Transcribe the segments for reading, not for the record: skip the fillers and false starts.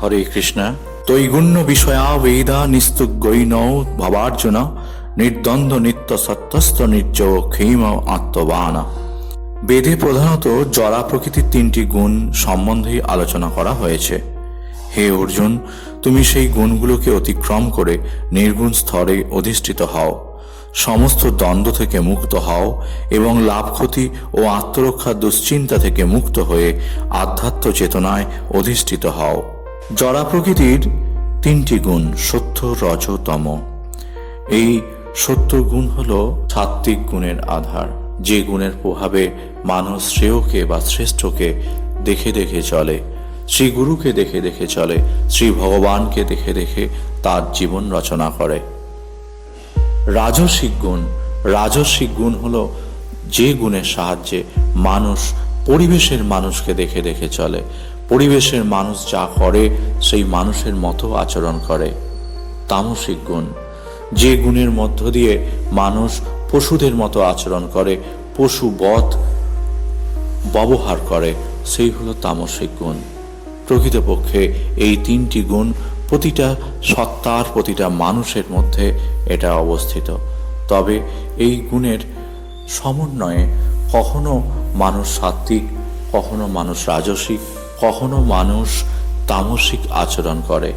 হরে কৃষ্ণ। তৈগুণ্য বিষয়া বেদা নিস্তুগৈন ভাবার্জুন নির্দ্বন্দ্ব নিত্য সত্যস্থ নির্জয় ক্ষেম আত্মবান। বেদে প্রধানত জড়া প্রকৃতির তিনটি গুণ সম্বন্ধেই আলোচনা করা হয়েছে। হে অর্জুন, তুমি সেই গুণগুলোকে অতিক্রম করে নির্গুণ স্তরে অধিষ্ঠিত হও, সমস্ত দ্বন্দ্ব থেকে মুক্ত হও এবং লাভ ক্ষতি ও আত্মরক্ষার দুশ্চিন্তা থেকে মুক্ত হয়ে আধ্যাত্ম চেতনায় অধিষ্ঠিত হও। জড়া প্রকৃতির তিনটি গুণ সত্য, রজ, তম। এই সত্য গুণ হল সাত্ত্বিক গুণের আধার, যে গুণের প্রভাবে মানুষ শ্রেয়কে বা শ্রেষ্ঠকে দেখে দেখে চলে, শ্রী গুরুকে দেখে দেখে চলে, শ্রী ভগবানকে দেখে দেখে তার জীবন রচনা করে। রাজসিক গুণ হল যে গুণের সাহায্যে মানুষ পরিবেশের মানুষকে দেখে দেখে চলে, পরিবেশের মানুষ যা করে সেই মানুষের মতো আচরণ করে। তামসিক গুণ, যে গুণের মধ্য দিয়ে মানুষ পশুদের মতো আচরণ করে, পশুবৎ ব্যবহার করে, সেই হলো তামসিক গুণ। প্রকৃতপক্ষে এই তিনটি গুণ প্রতিটা সত্তার, প্রতিটা মানুষের মধ্যে এটা অবস্থিত। তবে এই গুণের সমন্বয়ে কখনো মানুষ সাত্ত্বিক, কখনো মানুষ রাজসিক, কখনো মানুষ তামসিক আচরণ করে।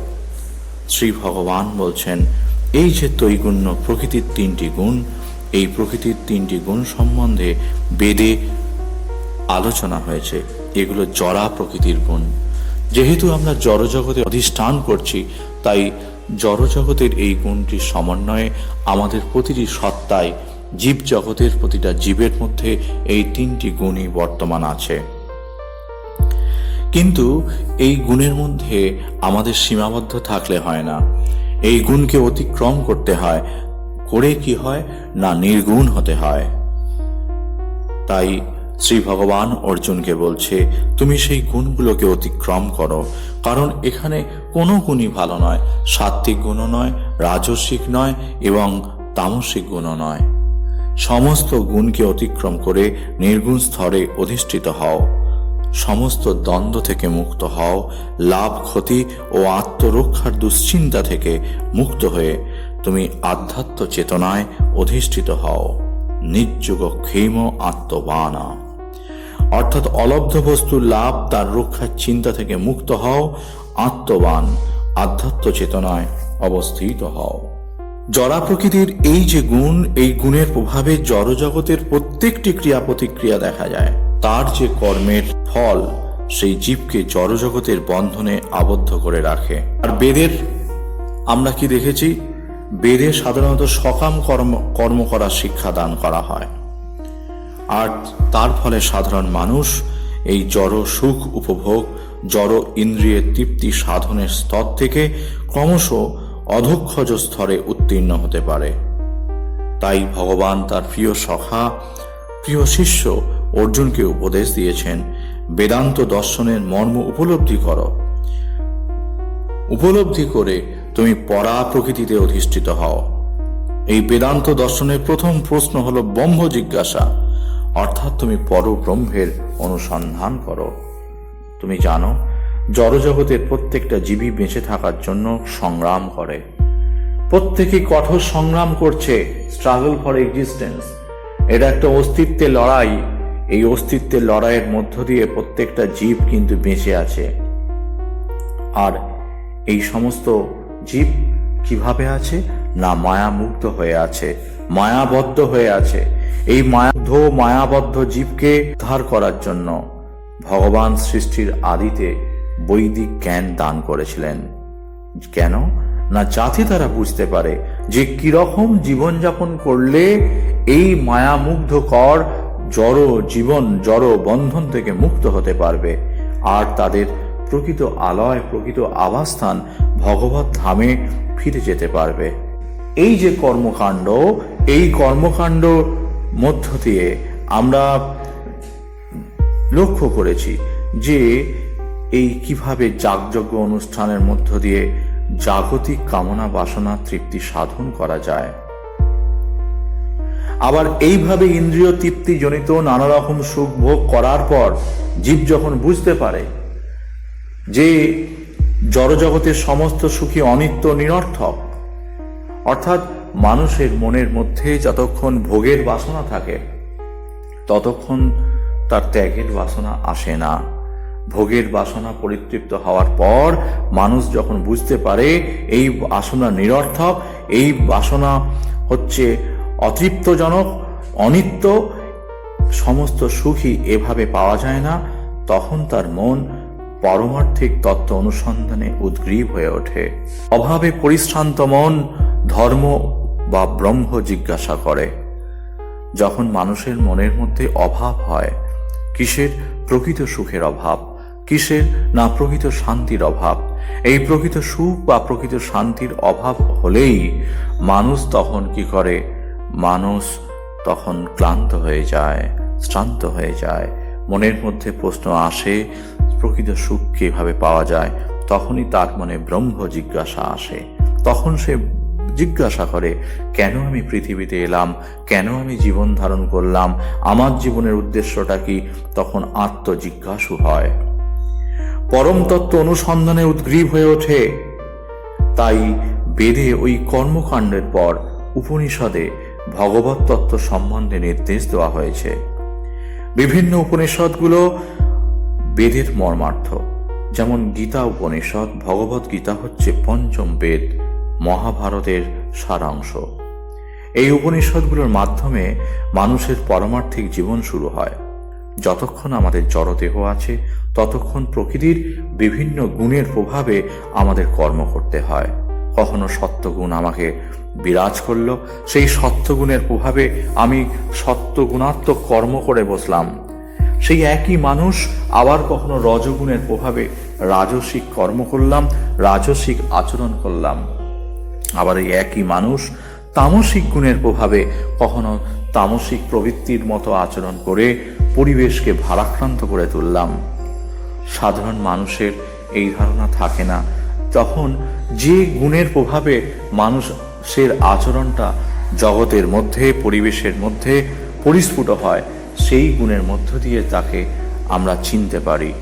শ্রী ভগবান বলছেন, এই যে তৈগুণ্য প্রকৃতির তিনটি গুণ, এই প্রকৃতির তিনটি গুণ সম্বন্ধে বেদে আলোচনা হয়েছে। এগুলো জড়া প্রকৃতির গুণ। যেহেতু আমরা জড়জগতে অধিষ্ঠান করছি, তাই জড়জগতের এই গুণটির সমন্বয়ে আমাদের প্রতিটি সত্তায়, জীব জগতের প্রতিটা জীবের মধ্যে এই তিনটি গুণই বর্তমান আছে। কিন্তু এই গুণের মধ্যে আমাদের সীমাবদ্ধ থাকলে হয় না, এই গুণকে অতিক্রম করতে হয়। করে কি হয় না, নির্গুণ হতে হয়। তাই শ্রী ভগবান অর্জুনকে বলছে, তুমি সেই গুণগুলোকে অতিক্রম করো, কারণ এখানে কোনো গুণই ভালো নয়। সাত্ত্বিক গুণও নয়, রাজসিক নয় এবং তামসিক গুণও নয়। সমস্ত গুণকে অতিক্রম করে নির্গুণ স্তরে অধিষ্ঠিত হও, সমস্ত দ্বন্দ্ব থেকে মুক্ত হও, লাভ ক্ষতি ও আত্মরক্ষার দুশ্চিন্তা থেকে মুক্ত হয়ে তুমি আধ্যাত্ম চেতনায় অধিষ্ঠিত হও। নির্যোগ ক্ষেম আত্মবানা, অর্থাৎ অলব্ধ বস্তুর লাভ, তার রক্ষার চিন্তা থেকে মুক্ত হও, আত্মবান, আধ্যাত্ম চেতনায় অবস্থিত হও। জড়া প্রকৃতির এই যে গুণ, এই গুণের প্রভাবে জড়জগতের প্রত্যেকটি ক্রিয়া প্রতিক্রিয়া দেখা যায়। তার যে কর্মের ফল সেই জীবকে জড়জগতের বন্ধনে আবদ্ধ করে রাখে। আর বেদের আমরা কি দেখেছি, বেদে সাধারণত সকাম কর্ম করার শিক্ষা দান করা হয়। আর তার ফলে সাধারণ মানুষ এই জড় সুখ উপভোগ, জড় ইন্দ্রিয়ের তৃপ্তি সাধনের স্তর থেকে ক্রমশ অধঃক্ষজ স্তরে উত্তীর্ণ হতে পারে। তাই ভগবান তার প্রিয় সখা, প্রিয় শিষ্য অর্জুনকে উপদেশ দিয়েছেন, বেদান্ত দর্শনের মর্ম উপলব্ধি করো। উপলব্ধি করে তুমি পরা প্রকৃতিতে অধিষ্ঠিত হও। এই বেদান্ত দর্শনের প্রথম প্রশ্ন হলো ব্রহ্ম জিজ্ঞাসা, অর্থাৎ তুমি পরব্রহ্মের অনুসন্ধান করো। তুমি জানো, জড়জগতের প্রত্যেকটা জীবই বেঁচে থাকার জন্য সংগ্রাম করে। প্রত্যেকেই কঠোর সংগ্রাম করছে, স্ট্রাগল ফর এক্সিস্টেন্স। এটা একটা অস্তিত্বের লড়াই। এই অস্তিত্বের লড়াইয়ের মধ্য দিয়ে প্রত্যেকটা জীব কিন্তু বেঁচে আছে। আর এই সমস্ত জীব কিভাবে আছে না, মায়ামুগ্ধ হয়ে আছে, মায়াবদ্ধ হয়ে আছে। এই মায়াবদ্ধ জীবকে উদ্ধার করার জন্য ভগবান সৃষ্টির আদিতে বৈদিক জ্ঞান দান করেছিলেন। কেন না, যাতে তারা বুঝতে পারে যে কিরকম জীবনযাপন করলে এই মায়ামুগ্ধকর জড় জীবন, জড় বন্ধন থেকে মুক্ত হতে পারবে আর তাদের প্রকৃত আলয়, প্রকৃত আবাসস্থান ভগবত ধামে ফিরে যেতে পারবে। এই যে কর্মকাণ্ড, এই কর্মকাণ্ড মধ্য দিয়ে আমরা লক্ষ্য করেছি যে এই কিভাবে যাগযজ্ঞ অনুষ্ঠানের মধ্য দিয়ে জাগতিক কামনা বাসনা তৃপ্তি সাধন করা যায়। আবার এইভাবে ইন্দ্রিয় তৃপ্তি জনিত নানা রকম সুখ ভোগ করার পর জীব যখন বুঝতে পারে যে জড়জগতের সমস্ত সুখী অনিত্য, নিরর্থক। অর্থাৎ মানুষের মনের মধ্যে যতক্ষণ ভোগের বাসনা থাকে ততক্ষণ তার ত্যাগের বাসনা আসে না। ভোগের বাসনা পরিতৃপ্ত হওয়ার পর মানুষ যখন বুঝতে পারে এই বাসনা নিরর্থক, এই বাসনা হচ্ছে অতৃপ্তজনক, অনিত্য, সমস্ত সুখী এভাবে পাওয়া যায় না, তখন তার মন পারমার্থিক তত্ত্ব অনুসন্ধানে উদ্গ্রীব হয়ে ওঠে। অভাবে পরিশ্রান্ত মন ধর্ম বা ব্রহ্ম জিজ্ঞাসা করে। যখন মানুষের মনের মধ্যে অভাব হয়, কিসের? প্রকৃত সুখের অভাব, কিসের? না প্রকৃত শান্তির অভাব। এই প্রকৃত সুখ বা প্রকৃত শান্তির অভাব হলেই মানুষ তখন কি করে? মানুষ তখন ক্লান্ত হয়ে যায়, শ্রান্ত হয়ে যায়। মনের মধ্যে প্রশ্ন আসে, প্রকৃত সুখ কিভাবে পাওয়া যায়? তখনই তার মনে ব্রহ্ম জিজ্ঞাসা আসে। তখন সে জিজ্ঞাসা করে, কেন আমি পৃথিবীতে এলাম? কেন আমি জীবন ধারণ করলাম? আমার জীবনের উদ্দেশ্যটা কি? তখন আত্মজিজ্ঞাসু হয়, পরম তত্ত্ব অনুসন্ধানে উদ্গ্রীব হয়ে ওঠে। তাই বেদে ওই কর্মকাণ্ডের পর উপনিষদে ভগবত তত্ত্ব সম্বন্ধে নির্দেশ দেওয়া হয়েছে। বিভিন্ন উপনিষদগুলো বেদের মর্মার্থ। যেমন গীতা উপনিষদ, ভগবত গীতা হচ্ছে পঞ্চম বেদ, মহাভারতের সারাংশ। এই উপনিষদগুলোর মাধ্যমে মানুষের পারমার্থিক জীবন শুরু হয়। যতক্ষণ আমাদের জড়দেহ আছে ততক্ষণ প্রকৃতির বিভিন্ন গুণের প্রভাবে আমাদের কর্ম করতে হয়। কখনো সত্যগুণ আমাকে বিরাজ করলো, সেই সত্যগুণের প্রভাবে আমি সত্যগুণাত্মক কর্ম করে বসলাম। সেই একই মানুষ আবার কখনো রজগুণের প্রভাবে রাজসিক কর্ম করলাম, রাজসিক আচরণ করলাম। আবার এই একই মানুষ তামসিক গুণের প্রভাবে কখনো তামসিক প্রবৃত্তির মতো আচরণ করে পরিবেশকে ভারাক্রান্ত করে তুললাম। সাধারণ মানুষের এই ধারণা থাকে না। তখন যে গুণের প্রভাবে মানুষের আচরণটা জগতের মধ্যে, পরিবেশের মধ্যে পরিস্ফুট হয়, সেই গুণের মধ্য দিয়ে তাকে আমরা চিনতে পারি।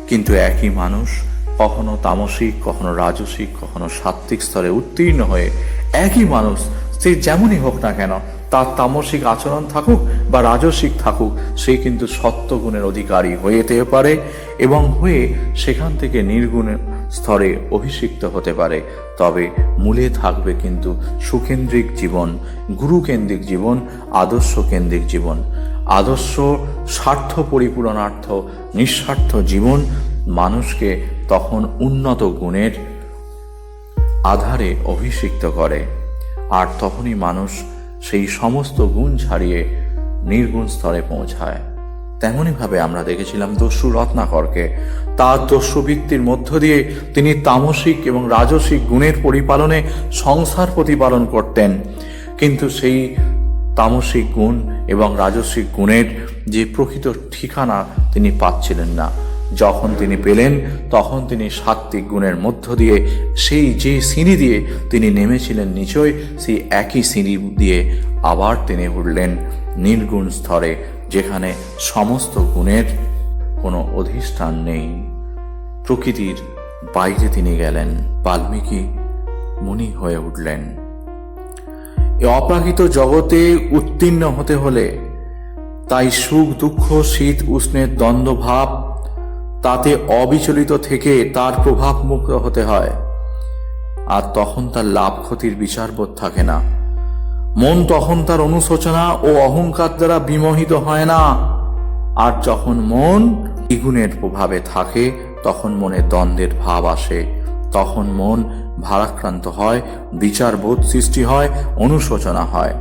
কিন্তু একই মানুষ কখনো তামসিক, কখনো রাজসিক, কখনো সাত্ত্বিক স্তরে উত্তীর্ণ হয়ে একই মানুষ, সে যেমনই হোক না কেন, তার তামসিক আচরণ থাকুক বা রাজসিক থাকুক, সে কিন্তু সত্যগুণের অধিকারী হয়ে যেতে পারে এবং হয়ে সেখান থেকে নির্গুণ স্তরে অভিষিক্ত হতে পারে। তবে মূলে থাকবে কিন্তু সুকেন্দ্রিক জীবন, গুরুকেন্দ্রিক জীবন, আদর্শ কেন্দ্রিক জীবন। আদর্শ স্বার্থ পরিপূরণার্থ নিঃস্বার্থ জীবন মানুষকে তখন উন্নত গুণের আধারে অভিষিক্ত করে। আর তখনই মানুষ সেই সমস্ত গুণ ছাড়িয়ে নির্গুণ স্তরে পৌঁছায়। তেমনইভাবে আমরা দেখেছিলাম দস্যু রত্নাকরকে। তার দস্যুবৃত্তির মধ্য দিয়ে তিনি তামসিক এবং রাজসিক গুণের পরিপালনে সংসার প্রতিপালন করতেন। কিন্তু সেই তামসিক গুণ এবং রাজসিক গুণের যে প্রকৃত ঠিকানা তিনি পাচ্ছিলেন না। যখন তিনি পেলেন তখন তিনি সাত্ত্বিক গুণের মধ্য দিয়ে সেই যে সিঁড়ি দিয়ে তিনি নেমেছিলেন নিচয়, সেই একই সিঁড়ি দিয়ে আবার তিনি উঠলেন নির্গুণ স্তরে, যেখানে সমস্ত গুণের কোনো অধিষ্ঠান নেই। প্রকৃতির বাইরে তিনি গেলেন, বাল্মীকি মুনি হয়ে উঠলেন। এ অপ্রাকৃত জগতে উত্তীর্ণ হতে হলে তাই সুখ দুঃখ, শীত উষ্ণের দ্বন্দ্বভাব, তাতে অবিচলিত থেকে তার প্রভাব মুক্ত হতে হয়। আর তখন তার লাভ ক্ষতির বিচারবোধ থাকে না। মন তখন তার অনুশোচনা ও অহংকার দ্বারা বিমোহিত হয় না। আর যখন মন দ্বিগুণের প্রভাবে থাকে তখন মনে দ্বন্দ্বের ভাব আসে। তখন মন ভারাক্রান্ত হয়, বিচারবোধ সৃষ্টি হয়, অনুশোচনা হয়।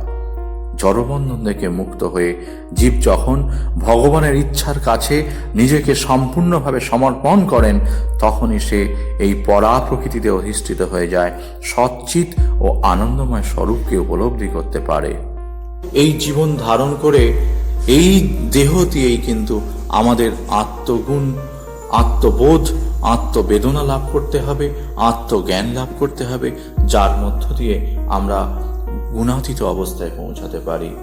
জড়বন্ধন থেকে মুক্ত হয়ে জীব যখন ভগবানের ইচ্ছার কাছে নিজেকে সম্পূর্ণভাবে সমর্পণ করেন, তখনই সে এই পরা প্রকৃতিতে অধিষ্ঠিত হয়ে যায়, সচ্চিত ও আনন্দময় স্বরূপকে উপলব্ধি করতে পারে। এই জীবন ধারণ করে এই দেহ দিয়েই কিন্তু আমাদের আত্মগুণ, আত্মবোধ, আত্মবেদনা লাভ করতে হবে, আত্মজ্ঞান লাভ করতে হবে, যার মধ্য দিয়ে আমরা গুণাতীত অবস্থায় পৌঁছাতে পারি।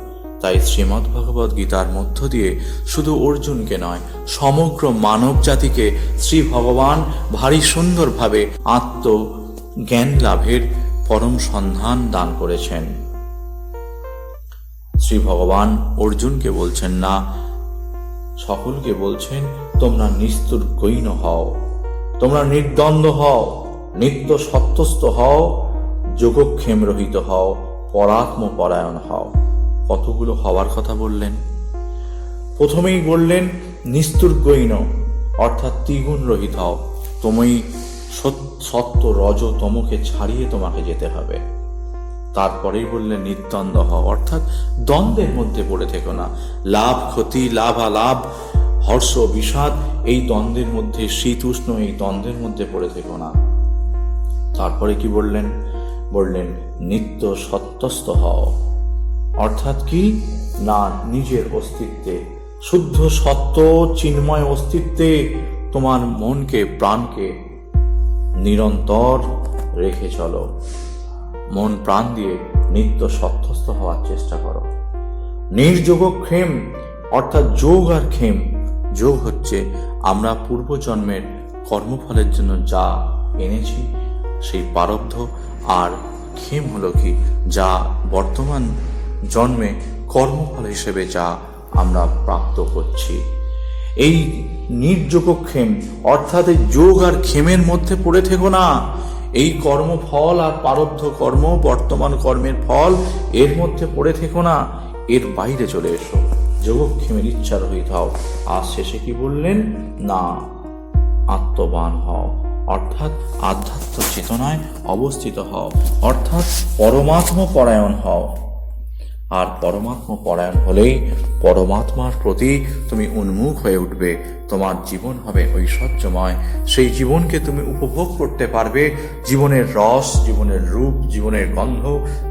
তাই শ্রীমদ্ ভগবদ গীতার মধ্য দিয়ে শুধু অর্জুনকে নয়, সমগ্র মানব জাতিকে শ্রী ভগবান ভারী সুন্দরভাবে আত্মজ্ঞান লাভের পরম সন্ধান দান করেছেন। শ্রী ভগবান অর্জুনকে বলছেন না, সকলকে বলছেন তোমরা নিস্তুর্গৈন হও, তোমরা নির্দ্বন্দ্ব হও, নিত্য সত্যস্থ হও, যোগক্ষেম রহিত হও, পরাত্ম পরায়ণ হও। কতগুলো হওয়ার কথা বললেন। প্রথমেই বললেন নিস্তুর্গৈন, অর্থাৎ ত্রিগুণ রহিত হও। তুমি সত্য রজ তমকে ছাড়িয়ে তোমাকে যেতে হবে। তারপরেই বললেন নির্দ্বন্দ্ব হও, অর্থাৎ দ্বন্দ্বের মধ্যে পড়ে থেকো না। লাভ ক্ষতি, লাভালাভ, হর্ষ বিষাদ, এই দ্বন্দ্বের মধ্যে, শীত উষ্ণ এই দ্বন্দ্বের মধ্যে পড়ে থেকো না। তারপরে কি বললেন? বললেন নিত্য সত্যস্থ হও, অর্থাৎ কি না, নিজের অস্তিত্বে, শুদ্ধ সত্য চিন্ময় অস্তিত্বে তোমার মনকে, প্রাণকে নিরন্তর রেখে চলো। মন প্রাণ দিয়ে নিত্য সত্যস্থ হওয়ার চেষ্টা করো। নির্যোগক্ষেম, অর্থাৎ যোগ আর ক্ষেম। যোগ হচ্ছে আমরা পূর্বজন্মের কর্মফলের জন্য যা এনেছি সেই প্রারব্ধ, আর ক্ষেম হলো কি, যা বর্তমান জন্মে কর্মফল হিসেবে যা আমরা প্রাপ্ত করছি। এই নির্যোগক্ষেম অর্থাৎ এই যোগ আর ক্ষেমের মধ্যে পড়ে থেকো না। এই কর্মফল আর প্রারব্ধ কর্ম, বর্তমান কর্মের ফল, এর মধ্যে পড়ে থেকো না, এর বাইরে চলে এসো, যোগক্ষেমের ইচ্ছা রহিত হও। আর শেষে কি বললেন? না, আত্মবান হও, অর্থাৎ আধ্যাত্ম চেতনায় অবস্থিত হও, অর্থাৎ পরমাত্ম পরায়ণ হও। আর পরমাত্ম পরায়ণ হলেই পরমাত্মার প্রতি তুমি উন্মুখ হয়ে উঠবে। তোমার জীবন হবে ঐশ্বর্যময়। সেই জীবনকে তুমি উপভোগ করতে পারবে। জীবনের রস, জীবনের রূপ, জীবনের গন্ধ,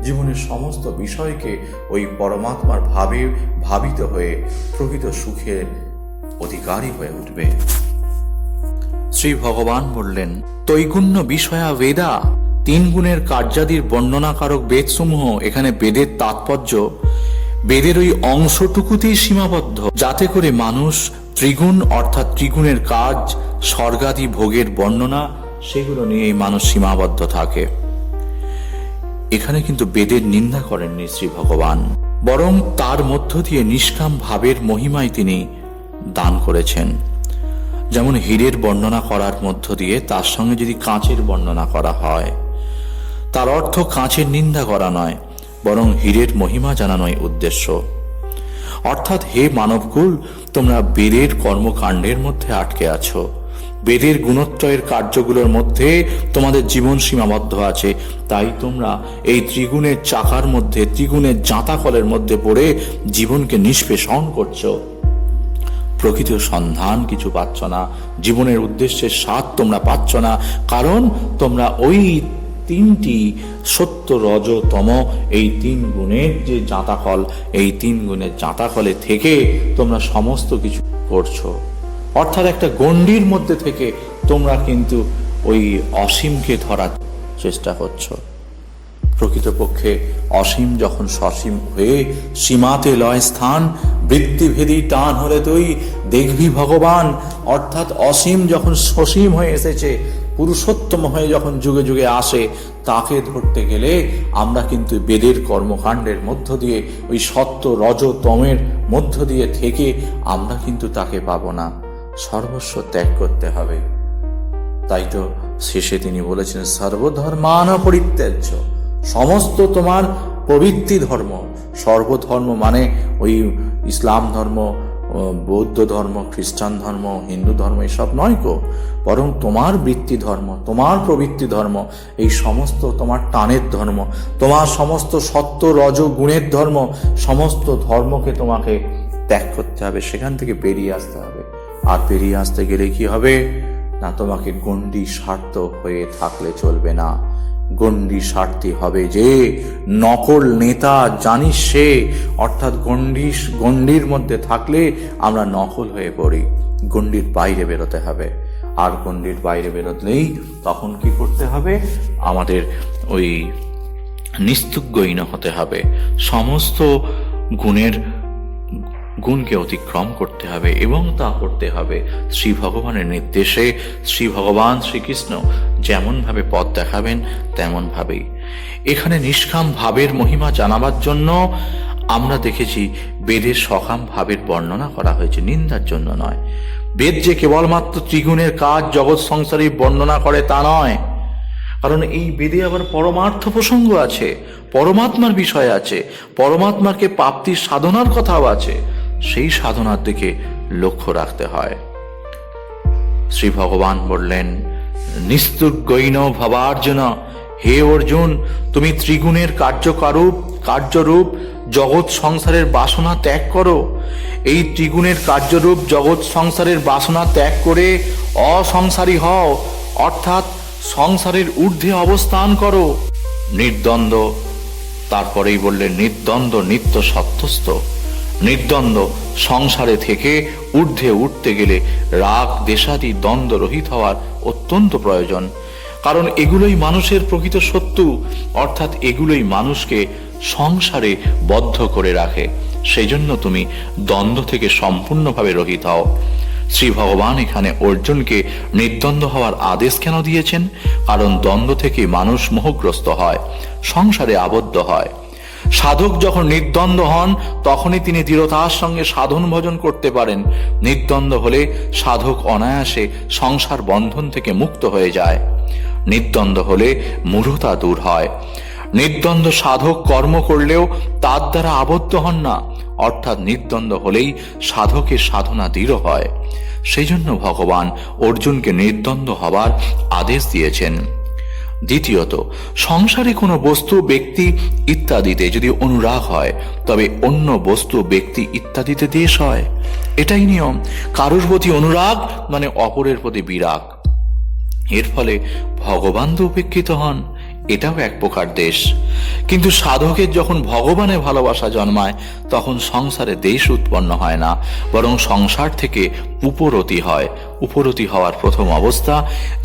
জীবনের সমস্ত বিষয়কে ওই পরমাত্মার ভাবে ভাবিত হয়ে প্রকৃত সুখের অধিকারী হয়ে উঠবে। শ্রী ভগবান বললেন তৈগুণ্য বিষয়া বেদা, তিন গুণের কার্যাদির বর্ণনাকারক বেদসমূহ। এখানে বেদের তাৎপর্য বেদের ওই অংশটুকুতেই সীমাবদ্ধ, যাতে করে মানুষ ত্রিগুণ অর্থাৎ ত্রিগুণের কাজ, স্বর্গাদি ভোগের বর্ণনা, সেগুলো নিয়েই মানুষ সীমাবদ্ধ থাকে। এখানে কিন্তু বেদের নিন্দা করেননি শ্রী ভগবান, বরং তার মধ্য দিয়ে নিষ্কাম ভাবের মহিমায় তিনি দান করেছেন। যেমন হীরের বর্ণনা করার মধ্য দিয়ে তার সঙ্গে যদি কাঁচের বর্ণনা করা হয়, তার অর্থ কাঁচের নিন্দা করা নয়, বরং হীরের মহিমা জানানোই উদ্দেশ্য। অর্থাৎ হে মানবকুল, তোমরা বেদের কর্মকাণ্ডের মধ্যে আটকে আছো, বেদের গুণত্রয়ের কার্যগুলোর মধ্যে তোমাদের জীবন সীমাবদ্ধ আছে। তাই তোমরা এই ত্রিগুণের চাকার মধ্যে, ত্রিগুণের জাঁতাকলের মধ্যে পড়ে জীবনকে নিষ্পেষণ করছো। প্রকৃত সন্ধান কিছু পাচ্ছ না, জীবনের উদ্দেশ্যের স্বাদ তোমরা পাচ্ছ না, কারণ তোমরা ওই তিনটি সত্য রজ তম, এই তিন গুণের যে জাঁতাকল, এই তিন গুণের জাঁতাকলে থেকে তোমরা সমস্ত কিছু করছো। অর্থাৎ একটা গণ্ডির মধ্যে থেকে তোমরা কিন্তু ওই অসীমকে ধরার চেষ্টা করছো। প্রকৃতপক্ষে অসীম যখন সসীম হয়ে সীমাতে লয় স্থান, বৃত্তিভেদী টান হলে তুই দেখবি ভগবান। অর্থাৎ অসীম যখন সসীম হয়ে এসেছে, পুরুষোত্তম হয়ে যখন যুগে যুগে আসে, তাকে ধরতে গেলে আমরা কিন্তু বেদের কর্মকাণ্ডের মধ্য দিয়ে, ওই সত্য রজ তমের মধ্য দিয়ে থেকে আমরা কিন্তু তাকে পাবো না, সর্বস্ব ত্যাগ করতে হবে। তাই তো শেষে তিনি বলেছেন সর্বধর্মান পরিত্যাজ্য, সমস্ত তোমার প্রবৃত্তি ধর্ম, সর্বধর্ম মানে ওই ইসলাম ধর্ম, বৌদ্ধ ধর্ম, খ্রিস্টান ধর্ম, হিন্দু ধর্ম এসব নয় গো, বরং তোমার বৃত্তি ধর্ম, তোমার প্রবৃত্তি ধর্ম, এই সমস্ত তোমার টানের ধর্ম, তোমার সমস্ত সত্য রজ গুণের ধর্ম, সমস্ত ধর্মকে তোমাকে ত্যাগ করতে হবে, সেখান থেকে বেরিয়ে আসতে হবে। আর বেরিয়ে আসতে গেলে কি হবে না, তোমাকে গণ্ডি স্বার্থ হয়ে থাকলে চলবে না। গণ্ডি স্বার্থী হবে যে নকল নেতা জানিস সে, অর্থাৎ গণ্ডির মধ্যে থাকলে আমরা নকল হয়ে পড়ি। গণ্ডির বাইরে বেরোতে হবে। আর গণ্ডির বাইরে বেরোলেই তখন কি করতে হবে, আমাদের ওই নিস্তুজ্ঞহীন হতে হবে। সমস্ত গুণকে অতিক্রম করতে হবে এবং তা করতে হবে শ্রী ভগবানের নির্দেশে। শ্রী ভগবান শ্রীকৃষ্ণ যেমনভাবে পথ দেখাবেন তেমনভাবেই। এখানে নিষ্কাম ভাবের মহিমা জানাবার জন্য আমরা দেখেছি বেদের সকাম ভাবের বর্ণনা করা হয়েছে, নিন্দার জন্য নয়। বেদ যে কেবলমাত্র ত্রিগুণের কাজ জগৎ সংসারে বর্ণনা করে তা নয়, কারণ এই বেদে আবার পরমার্থ প্রসঙ্গ আছে, পরমাত্মার বিষয় আছে, পরমাত্মাকে প্রাপ্তির সাধনার কথাও আছে। সেই সাধনার দিকে লক্ষ্য রাখতে হয়। শ্রী ভগবান বললেন, নিস্তুর্গৈন ভবার্জুন, হে অর্জুন, তুমি ত্রিগুণের কার্যরূপ জগৎ সংসারের বাসনা ত্যাগ করো। এই ত্রিগুণের কার্যরূপ জগৎ সংসারের বাসনা ত্যাগ করে অসংসারী হও, অর্থাৎ সংসারের ঊর্ধ্বে অবস্থান করো। নির্দ্বন্দ্ব, তারপরেই বললেন নির্দ্বন্দ্ব নিত্য সত্যস্থ। নির্দ্বন্দ্ব সংসারে থেকে ঊর্ধ্বে উঠতে গেলে রাগ দেশাদি দ্বন্দ্ব রহিত হওয়ার অত্যন্ত প্রয়োজন, কারণ এগুলোই মানুষের প্রকৃত শত্রু, অর্থাৎ এগুলোই মানুষকে সংসারে বদ্ধ করে রাখে। সেই জন্য তুমি দ্বন্দ্ব থেকে সম্পূর্ণভাবে রহিত হও। শ্রী ভগবান এখানে অর্জুনকে নির্দ্বন্দ্ব হওয়ার আদেশ কেন দিয়েছেন? কারণ দ্বন্দ্ব থেকে মানুষ মোহগ্রস্ত হয়, সংসারে আবদ্ধ হয়। সাধক যখন নির্দ্বন্দ্ব হন তখনই তিনি দৃঢ়তার সঙ্গে সাধন ভজন করতে পারেন। নির্দ্বন্দ্ব হলে সাধক অনায়াসে সংসার বন্ধন থেকে মুক্ত হয়ে যায়। নির্দ্বন্দ্ব হলে মূঢ়তা দূর হয়। নির্দ্বন্দ্ব সাধক কর্ম করলেও তার দ্বারা আবদ্ধ হন না, অর্থাৎ নির্দ্বন্দ্ব হলেই সাধকের সাধনা দৃঢ় হয়। সেই জন্য ভগবান অর্জুনকে নির্দ্বন্দ্ব হবার আদেশ দিয়েছেন। দ্বিতীয়ত, সংসারে কোনো বস্তু ব্যক্তি ইত্যাদিতে যদি অনুরাগ হয় তবে অন্য বস্তু ব্যক্তি ইত্যাদিতে দ্বেষ হয়। এটাই নিয়ম। কারোর প্রতি অনুরাগ মানে অপরের প্রতি বিরাগ। এর ফলে ভগবান তো উপেক্ষিত হন, এটাও এক প্রকার দেশ। কিন্তু সাধকের যখন ভগবানে ভালোবাসা জন্মায় তখন সংসারে দেশ উৎপন্ন হয় না, বরং সংসার থেকে উপরতি হয়। উপরতি হওয়ার প্রথম অবস্থা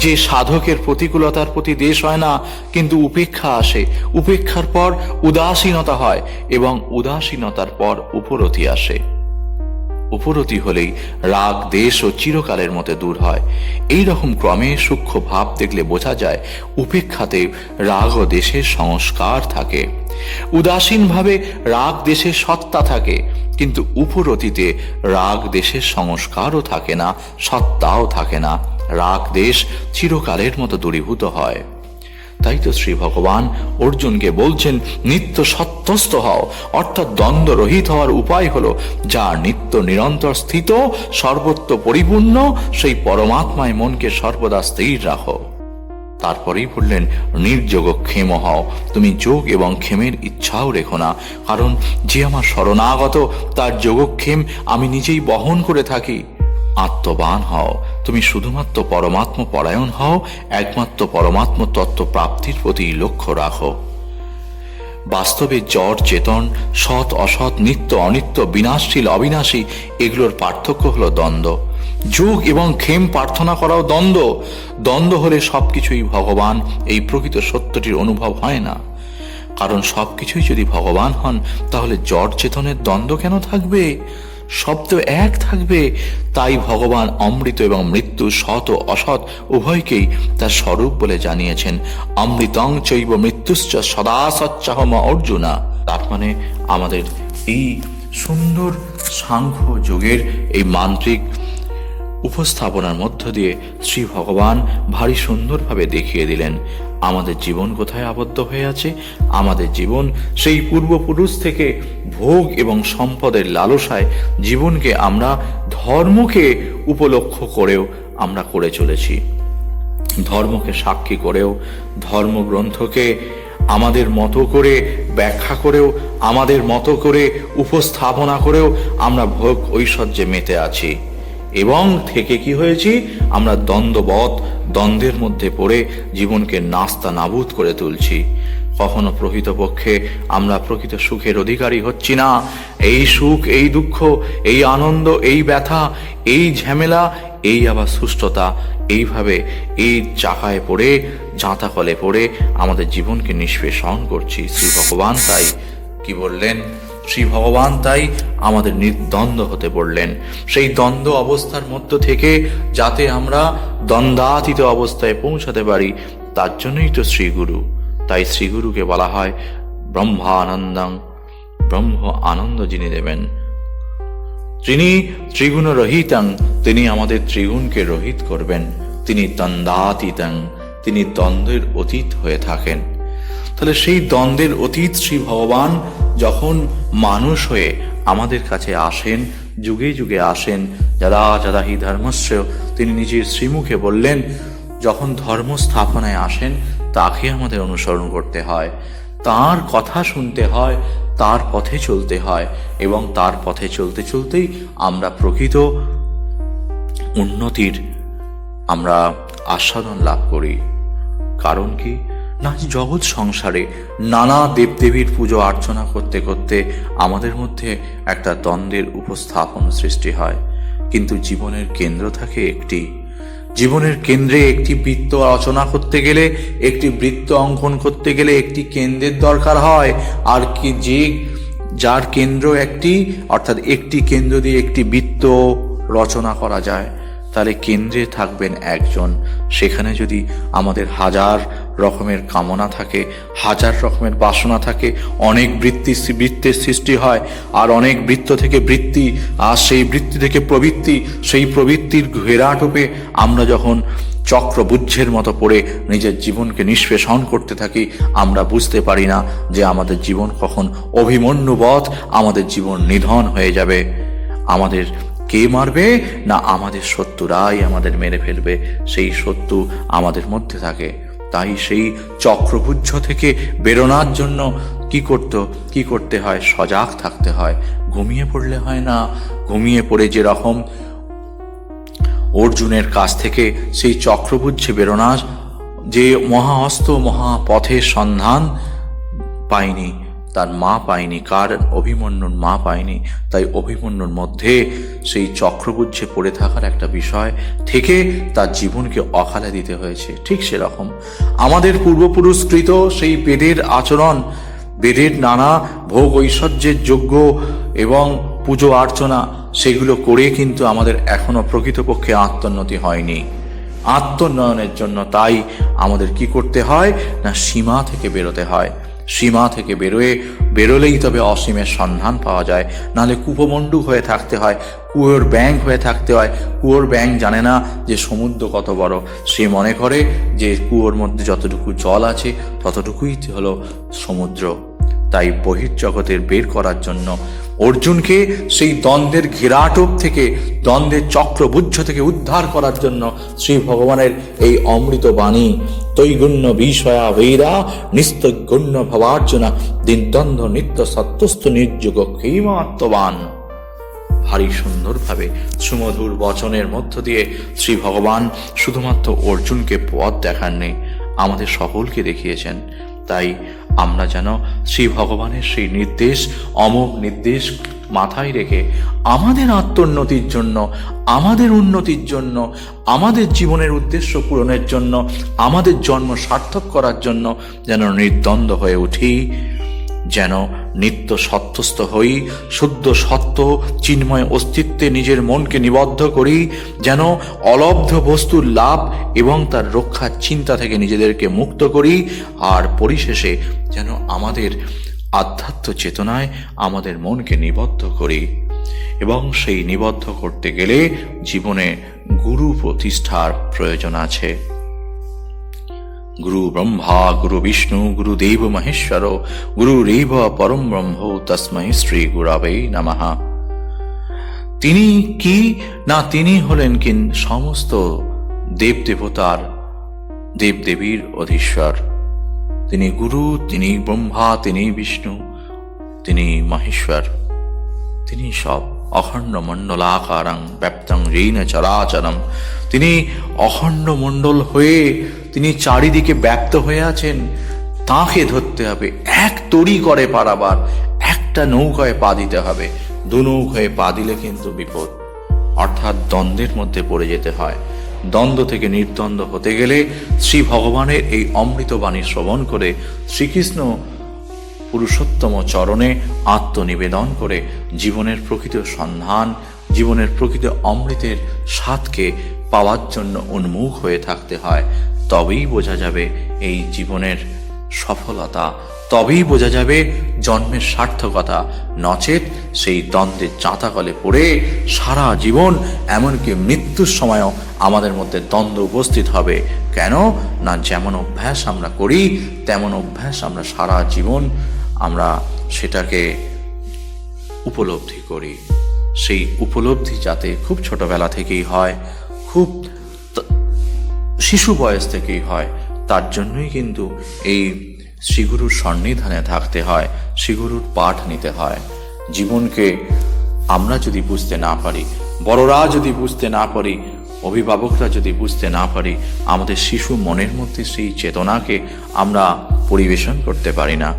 যে সাধকের প্রতিকূলতার প্রতি দেশ হয় না, কিন্তু উপেক্ষা আসে। উপেক্ষার পর উদাসীনতা হয় এবং উদাসীনতার পর উপরতি আসে। উপরতি হলেই রাগ দেশ ও চিরকালের মতো দূর হয়। এই রকম ক্রমে সূক্ষ্ম ভাব দেখলে বোঝা যায় উপেক্ষাতে রাগ ও দেশের সংস্কার থাকে, উদাসীন ভাবে রাগ দেশের সত্তা থাকে, কিন্তু উপরতিতে রাগ দেশের সংস্কারও থাকে না, সত্তাও থাকে না। রাগ দেশ চিরকালের মতো দূরীভূত হয়। তাই তো শ্রী ভগবান অর্জুনকে বলছেন নিত্য সত্যস্থ হও, অর্থাৎ দ্বন্দ্ব রহিত হওয়ার উপায় হলো যা নিত্য নিরন্তর স্থিত সর্বত্র পরিপূর্ণ সেই পরমাত্মায় মনকে সর্বদা স্থির রাখো। তারপরেই বললেন নির্যোগ ক্ষেম হও, তুমি যোগ এবং ক্ষেমের ইচ্ছাও রেখো না, কারণ যে আমার শরণাগত তার যোগক্ষেম আমি নিজেই বহন করে থাকি। আত্মবান হও, তুমি শুধুমাত্র পরমাত্ম পরায়ণ হও, একমাত্র পরমাত্ম তত্ত্ব প্রাপ্তির প্রতি লক্ষ্য রাখো। বাস্তবে জড় চেতন, সৎ অসৎ, নিত্য অনিত্য, বিনাশশীল অবিনাশী, এগুলোর পার্থক্য হলো দ্বন্দ্ব। যোগ এবং ক্ষেম প্রার্থনা করাও দ্বন্দ্ব। দ্বন্দ্ব হলে সবকিছুই ভগবান, এই প্রকৃত সত্যটির অনুভব হয় না। কারণ সবকিছুই যদি ভগবান হন তাহলে জড় চেতনের দ্বন্দ্ব কেন থাকবে? শব্দ এক থাকবে। তাই ভগবান অমৃত এবং মৃত্যু, সৎ ও অসৎ উভয়কেই তার স্বরূপ বলে জানিয়েছেন। অমৃতং চৈব মৃত্যুশ্চ সদা সচ্চাহম অর্জুনা। তার মানে আমাদের এই সুন্দর সাংখ্য যোগের এই মান্ত্রিক উপস্থাপনার মধ্য দিয়ে শ্রী ভগবান ভারী সুন্দরভাবে দেখিয়ে দিলেন আমাদের জীবন কোথায় আবদ্ধ হয়ে আছে। আমাদের জীবন সেই পূর্বপুরুষ থেকে ভোগ এবং সম্পদের লালসায় জীবনকে আমরা ধর্মকে উপলক্ষ করেও আমরা করে চলেছি। ধর্মকে সাক্ষী করেও, ধর্মগ্রন্থকে আমাদের মতো করে ব্যাখ্যা করেও, আমাদের মতো করে উপস্থাপনা করেও আমরা ভোগ ঐশ্বর্যে মেতে আছি। এবং থেকে কি হয়েছি? আমরা দ্বন্দ্বের মধ্যে পড়ে জীবনকে নাস্তা নাবুদ করে তুলছি। কখনো প্রকৃতপক্ষে আমরা প্রকৃত সুখের অধিকারী হচ্ছি না। এই সুখ, এই দুঃখ, এই আনন্দ, এই ব্যথা, এই ঝামেলা, এই আবার সুস্থতা, এইভাবে এই চাকায় পড়ে, জাঁতাকলে পড়ে আমাদের জীবনকে নিষ্পেষণ করছি। শ্রী ভগবান তাই কি বললেন? শ্রী ভগবান তাই আমাদের নির্দ্বন্দ্ব হতে বললেন। সেই দ্বন্দ্ব অবস্থার মধ্য থেকে যাতে আমরা দ্বন্দ্বাতীত অবস্থায় পৌঁছাতে পারি, তার জন্যই তো শ্রীগুরু। তাই শ্রীগুরুকে বলা হয় ব্রহ্মানন্দং, ব্রহ্ম আনন্দ যিনি দেবেন। তিনি ত্রিগুণ রহিতাং, তিনি আমাদের ত্রিগুণকে রহিত করবেন। তিনি দ্বন্দ্বাতীতাং, তিনি দ্বন্দ্বের অতীত হয়ে থাকেন। তাহলে সেই দ্বন্দ্বের অতীত শ্রী ভগবান যখন মানুষ হয়ে আমাদের কাছে আসেন, যুগে যুগে আসেন, যদা যদা হি ধর্মস্য, তিনি নিজের শ্রীমুখে বললেন, যখন ধর্ম স্থাপনায় আসেন তাকে আমাদের অনুসরণ করতে হয়, তার কথা শুনতে হয়, তার পথে চলতে হয়, এবং তার পথে চলতে চলতেই আমরা প্রকৃত উন্নতির আমরা আস্বাদন লাভ করি। কারণ কি না, জগৎ সংসারে নানা দেবদেবীর পুজো অর্চনা করতে করতে আমাদের মধ্যে একটা দ্বন্দ্বের উপস্থাপন সৃষ্টি হয়। কিন্তু জীবনের কেন্দ্র থাকে একটি। জীবনের কেন্দ্রে একটি বৃত্ত রচনা করতে গেলে, একটি বৃত্ত অঙ্কন করতে গেলে একটি কেন্দ্রের দরকার হয়। আর কি যার কেন্দ্র একটি, অর্থাৎ একটি কেন্দ্র দিয়ে একটি বৃত্ত রচনা করা যায়, তাহলে কেন্দ্রে থাকবেন একজন। সেখানে যদি আমাদের হাজার রকমের কামনা থাকে, হাজার রকমের বাসনা থাকে, অনেক বৃত্তের সৃষ্টি হয়, আর অনেক বৃত্ত থেকে বৃত্তি, আর সেই বৃত্তি থেকে প্রবৃত্তি, সেই প্রবৃত্তির ঘেরাটোপে আমরা যখন চক্রবুজ্ঝের মতো পড়ে নিজের জীবনকে নিষ্পেষণ করতে থাকি, আমরা বুঝতে পারি না যে আমাদের জীবন কখন অভিমন্যুবৎ আমাদের জীবন নিধন হয়ে যাবে। আমাদের কে মারবে না, আমাদের শত্রুরাই আমাদের মেরে ফেলবে। সেই শত্রু আমাদের মধ্যে থাকে। তাই সেই চক্রবুজ্ঝ থেকে বেরোনোর জন্য কি করতে হয়? সজাগ থাকতে হয়, ঘুমিয়ে পড়লে হয় না। ঘুমিয়ে পড়ে যেরকম অর্জুনের কাছ থেকে সেই চক্রবুজ্ঝে বেরোনার যে মহাঅস্ত্র, মহাপথের সন্ধান পায়নি, তার মা পায়নি, কার অভিমন্যুর মা পায়নি। তাই অভিমন্যুর মধ্যে সেই চক্রবুজ্ঝে পড়ে থাকার একটা বিষয় থেকে তার জীবনকে অকালে দিতে হয়েছে। ঠিক সেরকম আমাদের পূর্বপুরুষকৃত সেই বেদের আচরণ, বেদের নানা ভোগ ঐশ্বর্যের যজ্ঞ এবং পুজো অর্চনা, সেগুলো করে কিন্তু আমাদের এখনো প্রকৃতপক্ষে আত্মোন্নতি হয়নি। আত্মোন্নয়নের জন্য তাই আমাদের কি করতে হয় না, সীমা থেকে বেরোতে হয়। সীমা থেকে বেরোলেই তবে অসীমের সন্ধান পাওয়া যায়। নাহলে কূপমণ্ডূক হয়ে থাকতে হয়, কুয়োর ব্যাঙ হয়ে থাকতে হয়। কুয়োর ব্যাঙ জানে না যে সমুদ্র কত বড়। সে মনে করে যে কুয়োর মধ্যে যতটুকু জল আছে ততটুকুই হলো সমুদ্র। তাই বহির্জগতের বের করার জন্য অর্জুনকে সেই দ্বন্দ্বের ঘেরাটোপ থেকে, দ্বন্দ্বের চক্রবুজ্ঝ থেকে উদ্ধার করার জন্য শ্রী ভগবানের এই অমৃত বাণী, তৈগুণ্য বিষয়া বৈরা নিস্তৈগুণ্য ভবার্জনা দিনদ্বন্দ্ব নিত্য সত্যস্থ নির্যোগ ক্ষেমাত্মবান, ভারী সুন্দরভাবে সুমধুর বচনের মধ্য দিয়ে শ্রী ভগবান শুধুমাত্র অর্জুনকে পথ দেখাননি, আমাদের সকলকে দেখিয়েছেন। তাই আমরা যেন শ্রী ভগবানের সেই নির্দেশ, অমোঘ নির্দেশ মাথায় রেখে আমাদের আত্মোন্নতির জন্য, আমাদের উন্নতির জন্য, আমাদের জীবনের উদ্দেশ্য পূরণের জন্য, আমাদের জন্ম সার্থক করার জন্য যেন নির্দ্বন্দ্ব হয়ে উঠি, যেন নিত্য সত্যস্থ হই, শুদ্ধ সত্য চিন্ময় অস্তিত্বে নিজের মনকে নিবদ্ধ করি, যেন অলব্ধ বস্তুর লাভ এবং তার রক্ষার চিন্তা থেকে নিজেদেরকে মুক্ত করি, আর পরিশেষে যেন আমাদের আধ্যাত্ম চেতনায় আমাদের মনকে নিবদ্ধ করি। এবং সেই নিবদ্ধ করতে গেলে জীবনে গুরু প্রতিষ্ঠার প্রয়োজন আছে। গুরু ব্রহ্মা গুরু বিষ্ণু গুরুদেব মহেশ্বর গুরুরেব পরম ব্রহ্ম তস্मै শ্রী গুরবে নমঃ। তিনি কি না, তিনি হলেন সমস্ত দেবদেবতার, দেবদেবীর অধীশ্বর। তিনি গুরু, তিনি ব্রহ্মা, তিনি বিষ্ণু, তিনি মহেশ্বর, তিনি সব। অখণ্ড মণ্ডলাকারং ব্যাপ্তং ঋণ চরাচরম, তিনি অখণ্ড মণ্ডল হয়ে তিনি চারিদিকে ব্যাপ্ত হয়ে আছেন। তাঁকে ধরতে হবে, এক তড়ি করে পারাবার, একটা নৌকায় পা দিতে হবে। দু নৌকায় পা দিলে কিন্তু বিপদ, অর্থাৎ দ্বন্দ্বের মধ্যে পড়ে যেতে হয়। দ্বন্দ্ব থেকে নির্দ্বন্দ্ব হতে গেলে শ্রী ভগবানের এই অমৃতবাণী শ্রবণ করে শ্রীকৃষ্ণ পুরুষোত্তম চরণে আত্মনিবেদন করে জীবনের প্রকৃত সন্ধান, জীবনের প্রকৃত অমৃতের স্বাদকে পাওয়ার জন্য উন্মুখ হয়ে থাকতে হয়। তবেই বোঝা যাবে এই জীবনের সফলতা, তবেই বোঝা যাবে জন্মের সার্থকতা। নচেত সেই দ্বন্দ্বের চাঁতাকলে পড়ে সারা জীবন, এমনকি মৃত্যুর সময়ও আমাদের মধ্যে দ্বন্দ্ব উপস্থিত হবে। কেন না, যেমন অভ্যাস আমরা করি তেমন অভ্যাস আমরা সারা জীবন আমরা সেটাকে উপলব্ধি করি। সেই উপলব্ধি যাতে খুব ছোটবেলা থেকেই হয়, খুব শিশু বয়স থেকেই হয়, তার জন্যই কিন্তু এই শ্রীগুরুর সন্নিধানে থাকতে হয়, শ্রীগুরুর পাঠ নিতে হয়। জীবনকে আমরা যদি বুঝতে না পারি, বড়রা যদি বুঝতে না পারি, অভিভাবকরা যদি বুঝতে না পারি, আমাদের শিশু মনের মধ্যে সেই চেতনাকে আমরা পরিবেশন করতে পারি না।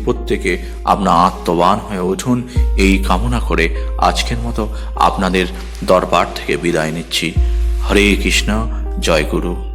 প্রত্যেকে আপনার আত্মবান হয়ে উঠুন, এই কামনা করে আজকের মতো আপনাদের দরবার থেকে বিদায় নিচ্ছি। হরে কৃষ্ণ, জয় গুরু।